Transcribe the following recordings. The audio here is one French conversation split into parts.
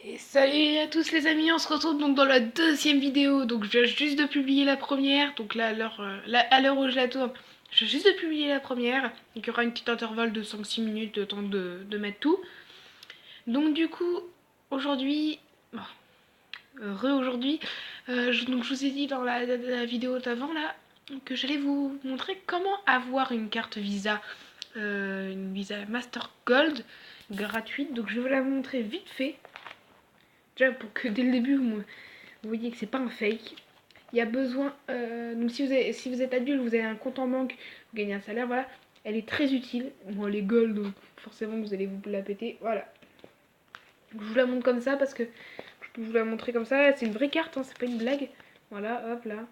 Et salut à tous les amis, on se retrouve donc dans la deuxième vidéo. Donc je viens juste de publier la première, donc là à l'heure où je la tourne, je viens juste de publier la première. Donc il y aura une petite intervalle de 5-6 minutes, le temps de mettre tout. Donc du coup, aujourd'hui, bon, aujourd'hui, donc je vous ai dit dans la vidéo d'avant là, que j'allais vous montrer comment avoir une carte Visa, une Visa Master Gold gratuite. Donc je vais vous la montrer vite fait. Déjà pour que dès le début vous voyez que c'est pas un fake. Il y a besoin, donc si vous êtes adulte, vous avez un compte en banque, vous gagnez un salaire, voilà. Elle est très utile. Bon, elle est gold, donc forcément vous allez vous la péter. Voilà. Donc, je vous la montre comme ça parce que je peux vous la montrer comme ça. C'est une vraie carte, hein, c'est pas une blague. Voilà, hop là.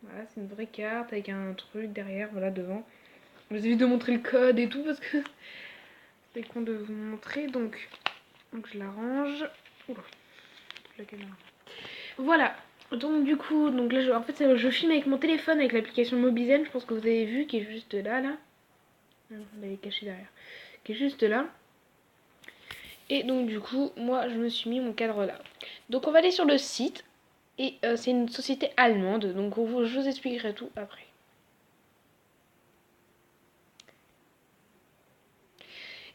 Voilà, c'est une vraie carte avec un truc derrière, voilà, devant. Je vous évite de montrer le code et tout parce que c'est con de vous montrer. Donc je la range. Oula, la caméra. Voilà. Donc du coup, donc là, en fait, je filme avec mon téléphone avec l'application Mobizen. Je pense que vous avez vu, qui est juste là, là. Elle est cachée derrière. Qui est juste là. Et donc du coup, moi, je me suis mis mon cadre là. Donc on va aller sur le site. Et c'est une société allemande. Donc je vous expliquerai tout après.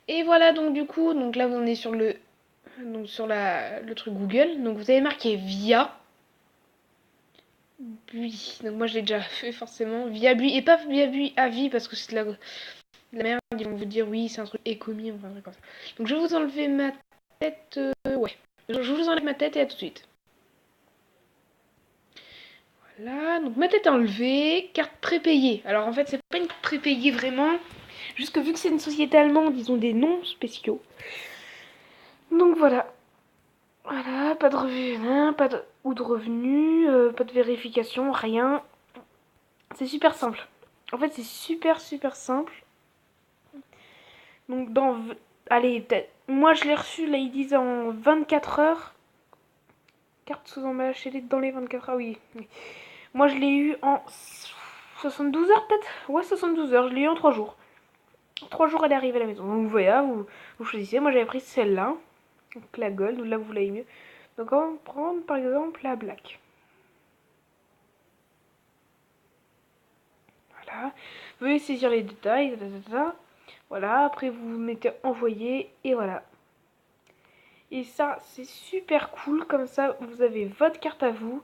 Et voilà, donc du coup, donc là, on est sur le truc Google. Donc vous avez marqué via. Bui. Donc moi je l'ai déjà fait forcément. Via Bui. Et pas via Bui à vie parce que c'est de la merde, ils vont vous dire oui, c'est un truc écomi, enfin un truc comme ça. Donc je vais vous enlever ma tête. Ouais. Je vous enlève ma tête et à tout de suite. Voilà, donc ma tête enlevée, carte prépayée. Alors en fait, c'est pas une carte prépayée vraiment, juste que vu que c'est une société allemande, ils ont des noms spéciaux. Donc voilà. Voilà, pas de revenu, pas de, ou de revenus, pas de vérification, rien. C'est super simple. En fait, c'est super simple. Donc allez, peut-être. Moi, je l'ai reçu, là, ils disent en 24 heures. Carte sous emballage dans les 24 heures, oui. Moi, je l'ai eu en 72 heures, peut-être. Ouais, 72 heures. Je l'ai eu en 3 jours. 3 jours, elle est arrivée à la maison. Donc, voilà, vous choisissez. Moi, j'avais pris celle-là. Donc, la gold, ou là, vous l'avez mieux. Donc, on va prendre, par exemple, la black. Voilà. Vous pouvez saisir les détails. Voilà. Après, vous mettez envoyer. Et voilà. Et ça, c'est super cool. Comme ça, vous avez votre carte à vous.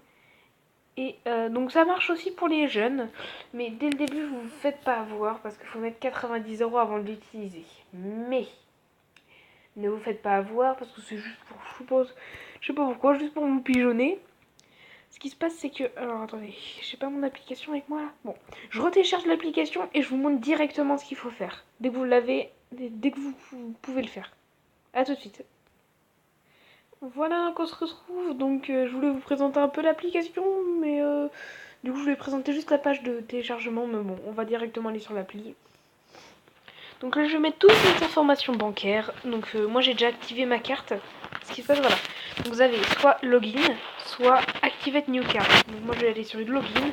Et donc ça marche aussi pour les jeunes, mais dès le début vous ne vous faites pas avoir parce qu'il faut mettre 90 € avant de l'utiliser. Mais ne vous faites pas avoir parce que c'est juste pour, je sais pas pourquoi, juste pour vous pigeonner. Ce qui se passe c'est que, alors attendez, j'ai pas mon application avec moi là. Bon, je retélécharge l'application et je vous montre directement ce qu'il faut faire. Dès que vous l'avez, dès que vous pouvez le faire. A tout de suite. Voilà qu'on se retrouve, donc je voulais vous présenter un peu l'application, mais du coup je vais présenter juste la page de téléchargement, mais bon, on va directement aller sur l'appli. Donc là je vais mettre toutes les informations bancaires, donc moi j'ai déjà activé ma carte, ce qui se passe voilà. Donc vous avez soit login, soit activate new card. Donc moi je vais aller sur login,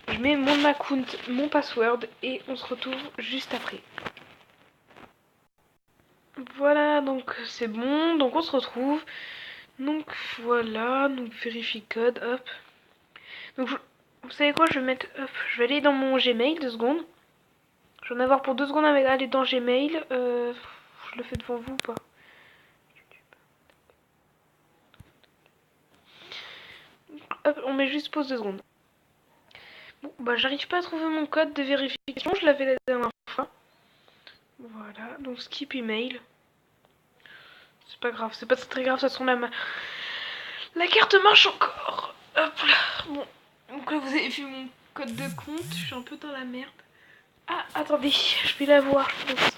je mets mon account, mon password et on se retrouve juste après. Voilà, donc c'est bon, donc on se retrouve. Donc voilà, donc vérifie code, hop. Donc vous savez quoi, je vais mettre, hop, je vais aller dans mon Gmail, 2 secondes. Je vais en avoir pour 2 secondes à aller dans Gmail. Je le fais devant vous ou pas? Hop, on met juste pause 2 secondes. Bon, bah j'arrive pas à trouver mon code de vérification, je l'avais la dernière fois. Voilà, donc skip email. C'est pas grave, c'est pas très grave, ça sont la carte marche encore. Hop là, bon. Donc là vous avez vu mon code de compte, je suis un peu dans la merde. Ah, attendez, je vais la voir, je pense.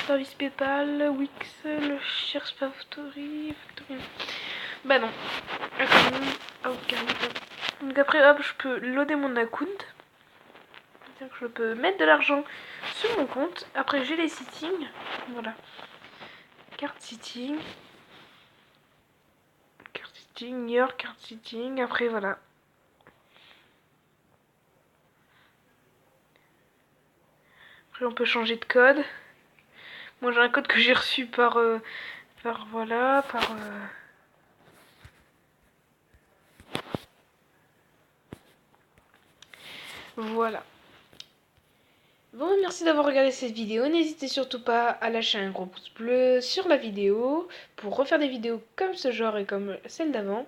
Service PayPal, Wix, le cherche Factory. Bah non. Ok. Donc après, hop, je peux loader mon account. C'est-à-dire que je peux mettre de l'argent sur mon compte. Après, j'ai les settings. Voilà. Carte setting. Carte setting, your carte setting. Après, voilà. Après, on peut changer de code. Moi, j'ai un code que j'ai reçu par voilà, par Voilà. Bon, merci d'avoir regardé cette vidéo. N'hésitez surtout pas à lâcher un gros pouce bleu sur la vidéo pour refaire des vidéos comme ce genre et comme celle d'avant.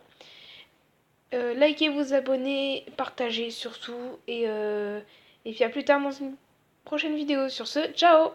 Likez, vous abonnez, partagez surtout et puis à plus tard dans une prochaine vidéo. Sur ce, ciao!